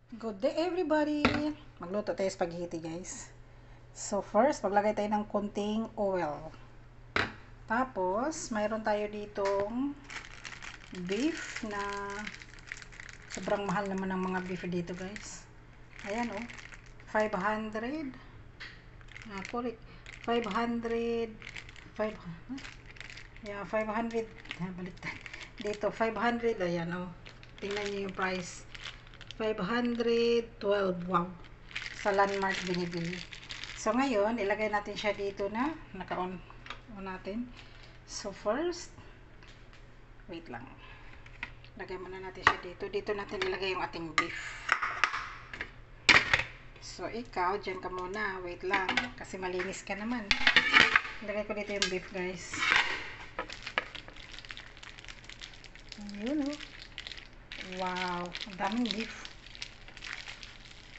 Good day everybody! Magluto tayo spaghetti guys. So first, maglagay tayo ng konting oil. Tapos, mayroon tayo ditong beef na sobrang mahal naman ng mga beef dito guys. Ayan oh, 500. Correct. 500. 500. Yeah, 500. Baliktad. Dito, 500. Ayan oh. Tingnan niyo yung price. 512. Wow. Sa Landmark binibili. So, ngayon, ilagay natin siya dito na. Naka-on natin. So, first, wait lang. Lagay muna natin siya dito. Dito natin ilagay yung ating beef. So, ikaw, dyan ka muna. Wait lang. Kasi malinis ka naman. Ilagay ko dito yung beef, guys. Ayun, oh. Wow. Ang daming beef.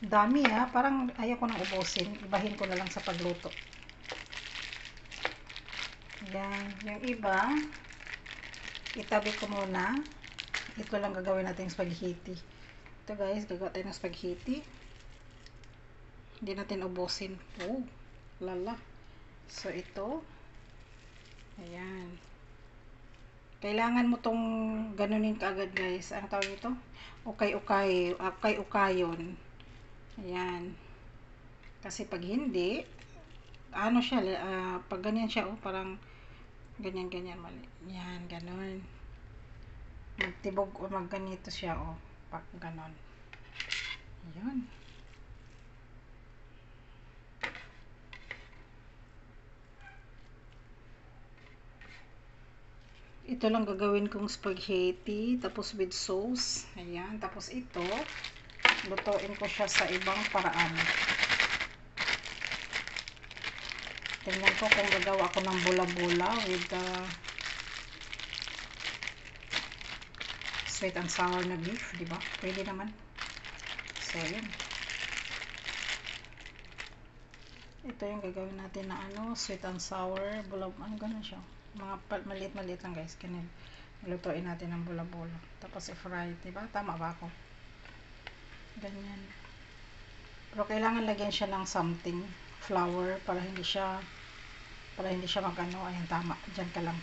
Dami ha, parang ayaw ko nang ubusin. Ibahin ko na lang sa pagluto. Yan, yung iba itabi ko muna. Ito lang gagawin natin yung spaghetti. Ito guys, gagawa tayo ng spaghetti. Hindi natin ubusin. Oh, lala. So ito, ayan. Kailangan mo tong ganunin kaagad guys. Ano tawag ito? Ukay-ukayon. Ayan. Kasi pag hindi, ano siya, pag ganyan siya, oh, parang ganyan, mali. Yan, ganon. Magtibog o magganito siya, oh, pag ganon. Ayan. Ito lang gagawin kong spaghetti, tapos with sauce. Ayan, tapos ito, lutuin ko siya sa ibang paraan. Tingnan ko kung gagawa ako ng bula-bula with sweet and sour na beef, di ba? Pwede naman. So, yun. Ito yung gagawin natin na ano, sweet and sour, ano ganun siya. Mga maliit-maliit lang guys, ganun. Lutuin natin ng bula-bula. Tapos i-fry, di ba? Tama ba ako? Ganyan. Pero kailangan lagyan siya ng something, flour, para hindi siya magano. Ayan, tama. Diyan ka lang.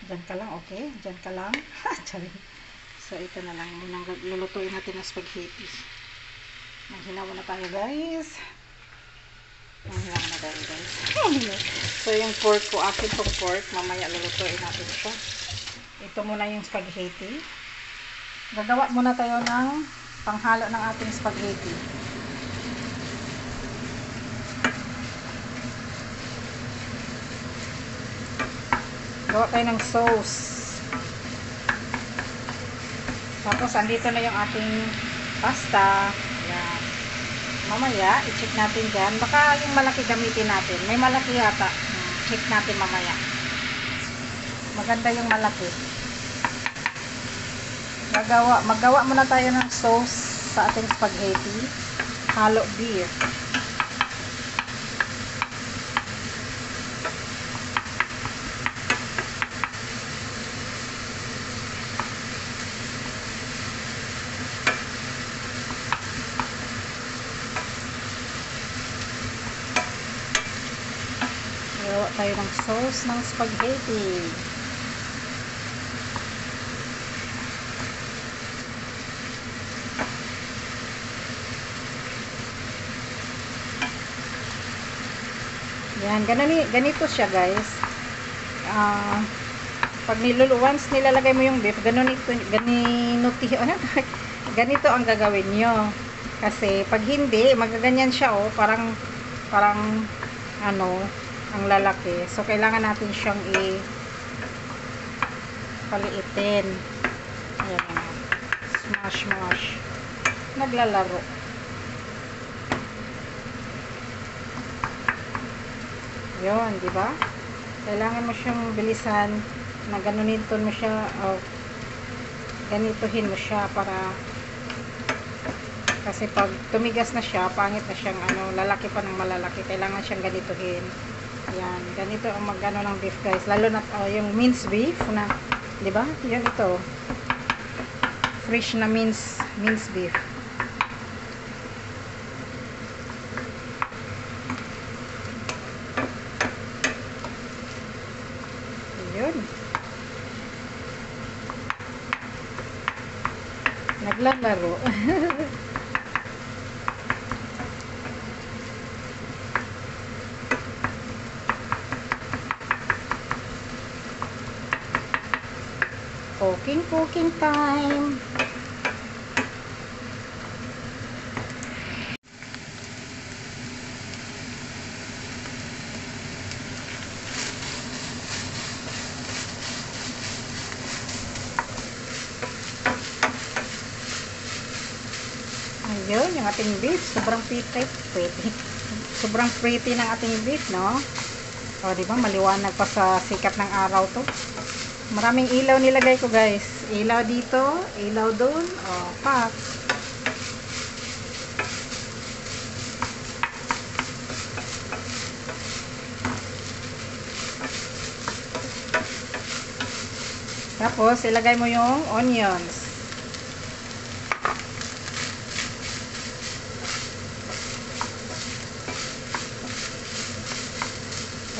Diyan ka lang, okay? Diyan ka lang. So, ito na lang. Munang lulutuin natin ng spaghetti. Maghinawa na tayo, guys. Maghinawa na tayo, guys. So, yung pork ko, akin tong pork, mamaya lulutuin natin siya. Ito muna yung spaghetti. Gagawa muna tayo ng panghalo ng ating spaghetti. Gawa tayo ng sauce. Tapos, andito na yung ating pasta. Ayan. Mamaya, i-check natin dyan. Baka yung malaki gamitin natin. May malaki yata. Check natin mamaya. Maganda yung malaki. Maggawa muna tayo ng sauce sa ating spaghetti. Halo beef. Gawa tayo ng sauce ng spaghetti. Yan, ganito siya guys. Pag once nilalagay mo yung beef, ganito ang gagawin nyo. Kasi pag hindi, magaganyan siya oh, parang ano, ang lalaki. So, kailangan natin siyang paliitin. Ayan. Smash. Naglalaro. Yun, di ba? Kailangan mo siyang bilisan na ganuniton mo siya o ganituhin mo siya para kasi pag tumigas na siya, pangit na siyang ano, lalaki pa ng malalaki. Kailangan siyang ganituhin. Yan, ganito ang magano ng beef guys. Lalo na yung minced beef na, di ba? Yan ito. Fresh na minced beef. Naglalaro. Cooking time. Ayun, yung ating beef. Sobrang pretty. Sobrang pretty ng ating beef, no? O, diba? Maliwanag pa sa sikat ng araw to. Maraming ilaw nilagay ko, guys. Ilaw dito, ilaw doon. O, pak. Tapos, ilagay mo yung onions.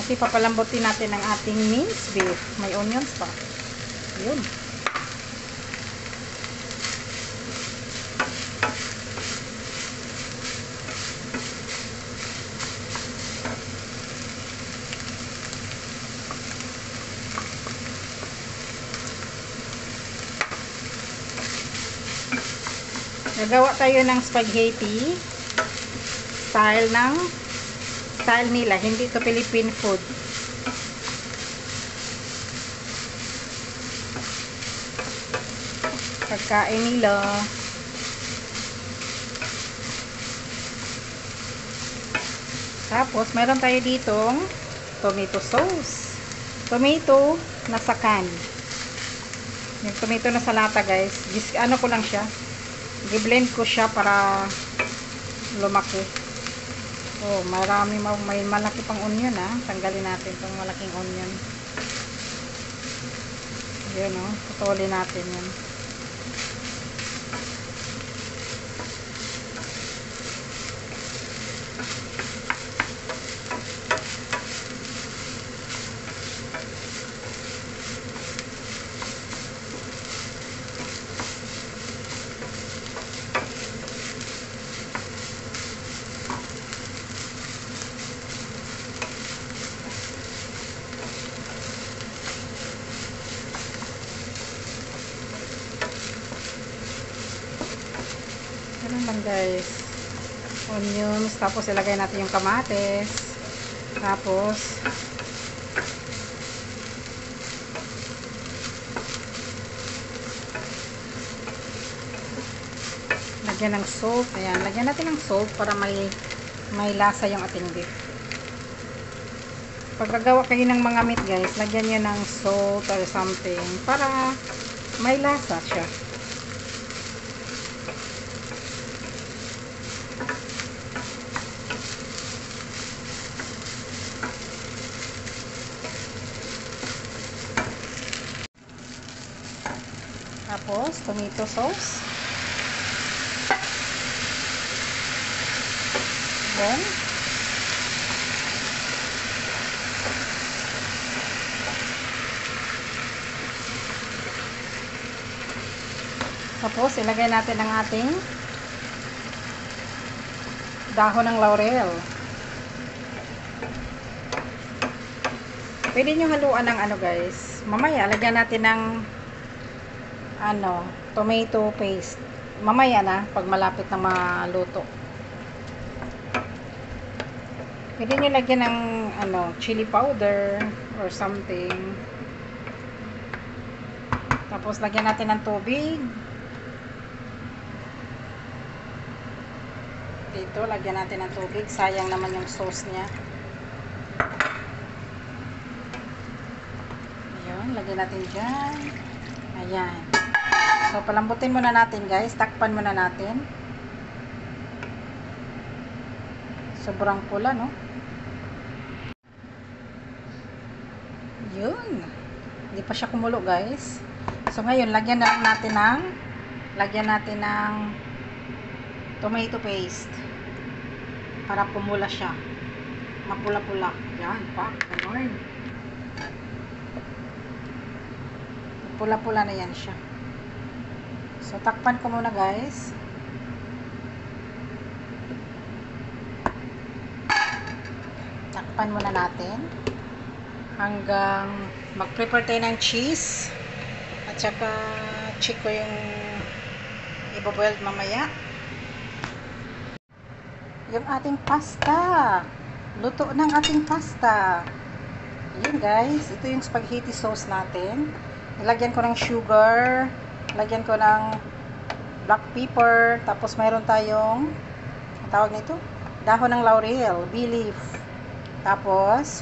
Kasi papalambutin natin ang ating minced beef. May onions pa. Yun. Nagawa tayo ng spaghetti style nila, hindi ito Philippine food. Pagkain nila. Tapos meron tayo ditong tomato sauce. Tomato na sa can. Yung tomato na sa lata, guys. Ano ko lang siya. I-blend ko siya para lumaki. Oh, may malaki pang onion, ha. Tanggalin natin itong malaking onion. Yun, oh. Putulin natin yan. Ganun lang, guys. Onions, tapos ilagay natin yung kamates. Tapos lagyan ng salt. Ayan, lagyan natin ng salt para may lasa yung ating beef. Pag gagawa kayo ng mga meat, guys, lagyan nyo ng salt or something para may lasa siya. Tapos, tomato sauce. Then, tapos, ilagay natin ang ating dahon ng laurel. Pwede nyo haluan ng ano, guys. Mamaya, lagyan natin ng tomato paste. Mamaya na, pag malapit na maluto. Pwede nyo lagyan ng chili powder or something. Tapos, lagyan natin ng tubig. Dito, lagyan natin ng tubig. Sayang naman yung sauce niya. Ayun, lagyan natin dyan. Ayan. So, palambutin muna natin, guys. Takpan muna natin. Sobrang pula, no? Yun. Hindi pa siya kumulo, guys. So, ngayon, lagyan natin ng tomato paste. Para pumula siya. Mapula-pula. Yan, pa. Ganun. Pula-pula na yan siya. So, takpan ko muna guys. Takpan muna natin hanggang mag-prepare tayo ng cheese at saka check ko yung iboboiled mamaya. Yung ating pasta. Luto ng ating pasta. Ayan guys, ito yung spaghetti sauce natin. Nilagyan ko ng sugar, lagyan ko ng black pepper, tapos mayroon tayong, ang tawag nito, dahon ng laurel, bay leaf. Tapos,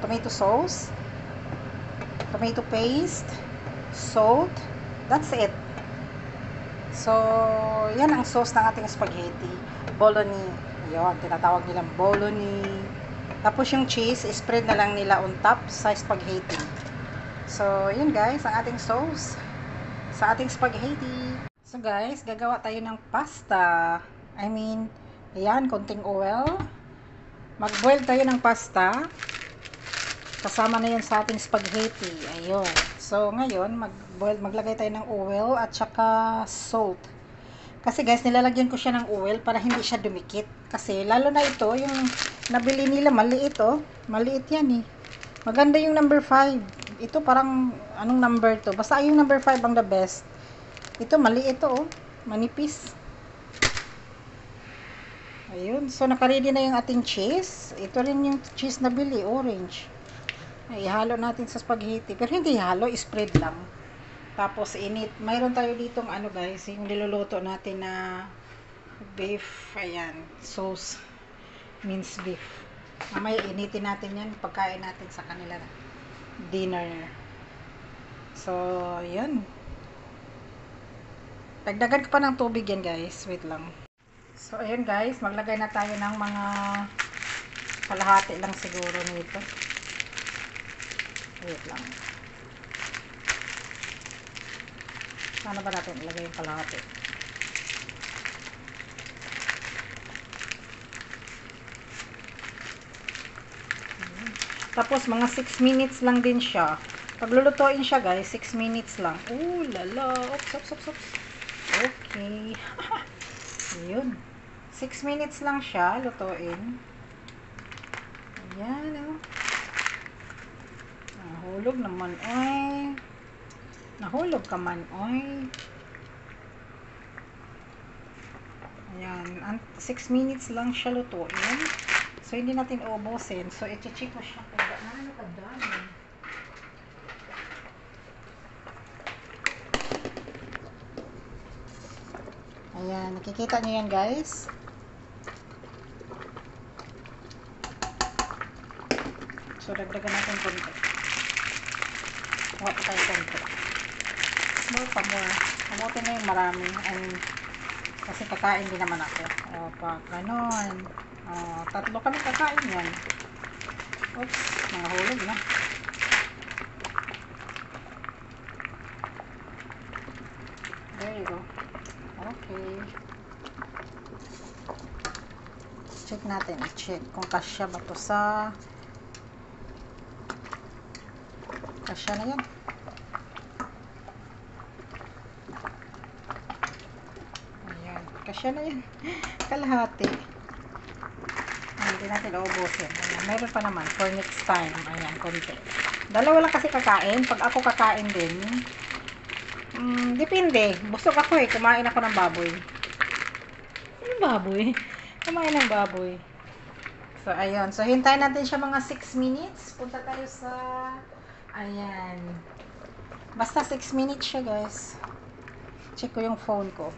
tomato sauce, tomato paste, salt. That's it. So, yan ang sauce ng ating spaghetti. Bolognese. Yun, tinatawag nilang bolognese. Tapos yung cheese, spread na lang nila on top sa spaghetti. So, yun guys, ang ating sauce sa ating spaghetti. So guys, gagawa tayo ng pasta. Ayan, konting oil. Mag-boil tayo ng pasta. Kasama na yun sa ating spaghetti. Ayun. So, ngayon, maglagay tayo ng oil at saka salt. Kasi guys, nilalagyan ko siya ng oil para hindi siya dumikit. Kasi, lalo na ito, yung nabili nila, maliit oh. Maliit yan eh. Maganda yung number 5. Ito parang, anong number to? Basta yung number 5 ang the best. Ito, maliit oh. Manipis. Ayun. So, nakaready na yung ating cheese. Ito rin yung cheese na bili, orange. Ay, ihalo natin sa spaghetti. Pero hindi ihalo, spread lang. Tapos, init. Mayroon tayo ditong ano guys, yung niluluto natin na beef. Ayan, sauce. Minced beef. Mamaya, initin natin yan. Pagkain natin sa kanila dinner. So, yun. Dagdagan ko pa ng tubig yan guys. Wait lang. So, ayun guys, maglagay na tayo ng mga kalahati lang siguro nito. Wait lang. Paano ba natin ilagay yung kalahati? Tapos, mga 6 minutes lang din siya. Paglulutuin siya guys, 6 minutes lang. Oh, lala. Ops. Okay. Ayun. 6 minutes lang siya, lutuin. Ayan, oh. Nahulog naman, oy. Nahulog ka man, oy. Ayan. 6 minutes lang siya lutuin. So, hindi natin ubusin. So, i-check ko siya kung gaano kadami. Ayan. Nakikita nyo yan, guys. So, dagdagan natin konti. Huwag pa tayo konti. More pa more. Kamutin na yung marami. Kasi kakain din naman ako. O, pa, ganon. O, 3 kami kakain yan. Oops, nangahulog na. There you go. Okay. Check natin. Check kung kasya ba to sa... Kasya na yan. Ayan. Kasya na yan. Kalahati. Hindi natin uubusin. Ayan. Mayroon pa naman for next time. Ayan. Konti. Dalawa lang kasi kakain. Pag ako kakain din, depende. Busog ako eh. Kumain ako ng baboy. Ano baboy? Kumain ng baboy. So, ayun. So, hintayin natin siya mga 6 minutes. Punta tayo sa... Ayan. Basta 6 minutes siya, guys. Check ko yung phone ko.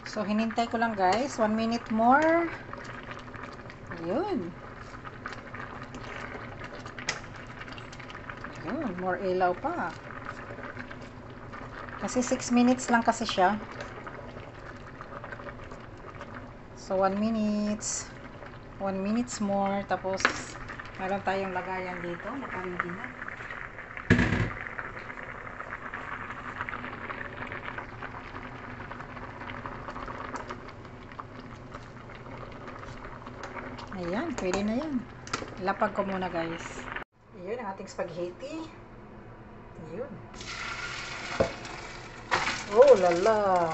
So, hinintay ko lang, guys. 1 minute more. Ayun. Ayun. More ilaw pa. Kasi 6 minutes lang kasi siya. So, 1 minutes. 1 minutes more. Tapos, meron tayong lagayan dito. Nakaready na. Ayan, pwede na yan. Lapag ko muna guys. Ayan ang ating spaghetti. Ayan. Oh, lala.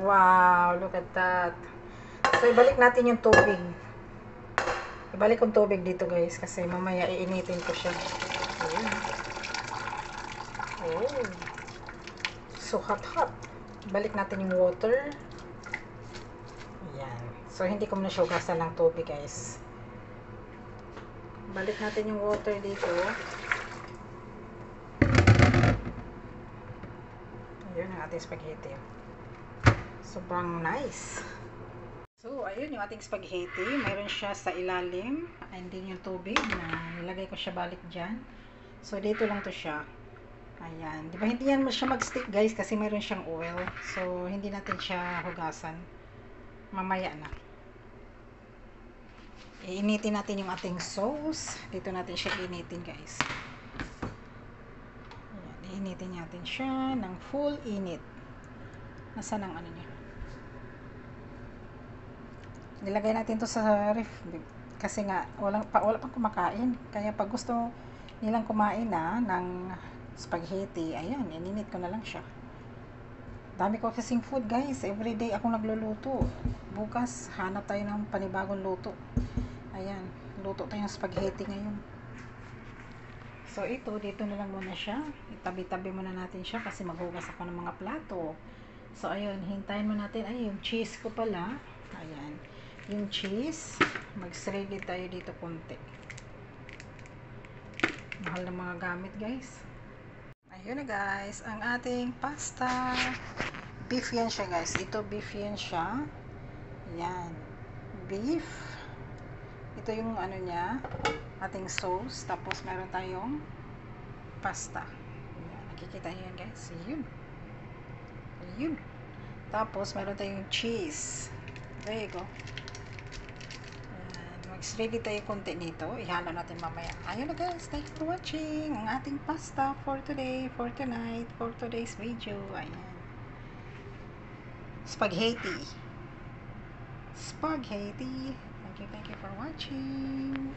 Wow, look at that. So, ibalik natin yung tubig. Ibalik yung tubig dito, guys, kasi mamaya iinitin ko siya. Ayan. Oh. So, hot. Balik natin yung water. Ayan. So, hindi ko muna siya hugasan ng tubig, guys. Balik natin yung water dito. Ayan ang ating spaghetti. Sobrang nice. So, ayun yung ating spaghetti. Mayroon siya sa ilalim. And then yung tubig na nilagay ko siya balik dyan. So, dito lang to siya. Ayan. Di ba hindi yan siya mag-stick, guys, kasi mayroon siyang oil. So, hindi natin siya hugasan. Mamaya na. Iinitin natin yung ating sauce. Dito natin siya iinitin, guys. Ayan. Iinitin natin siya ng full init. Nasaan ang ano niya? Nilagay natin to sa ref kasi nga wala pang kumakain, kaya pag gusto nilang kumain na ng spaghetti, ayan, ininit ko na lang siya. Dami ko kasing food, guys, everyday ako nagluluto. Bukas hanap tayo ng panibagong luto. Ayan, luto tayo ng spaghetti ngayon. So ito, dito na lang muna siya, itabi-tabi muna natin siya kasi maghugas ako ng mga plato. So ayun, hintayin mo natin. Ay, yung cheese ko pala, ayan, yung cheese, mag-shredded tayo dito konti. Mahal na mga gamit, guys. Ayun na, guys, ang ating pasta. Beef yan siya, guys. Ito beef yan siya. Yan, beef. Ito yung ano niya, ating sauce. Tapos meron tayong pasta. Yan, nakikita niyo yan, guys. Yun. Tapos meron tayong cheese. There you go. Mag-ready tayo konti nito. Ihalo natin mamaya. Ayun na, guys. Thank you for watching ang ating pasta for today, for tonight, for today's video. Ayan. Spaghetti. Thank you for watching.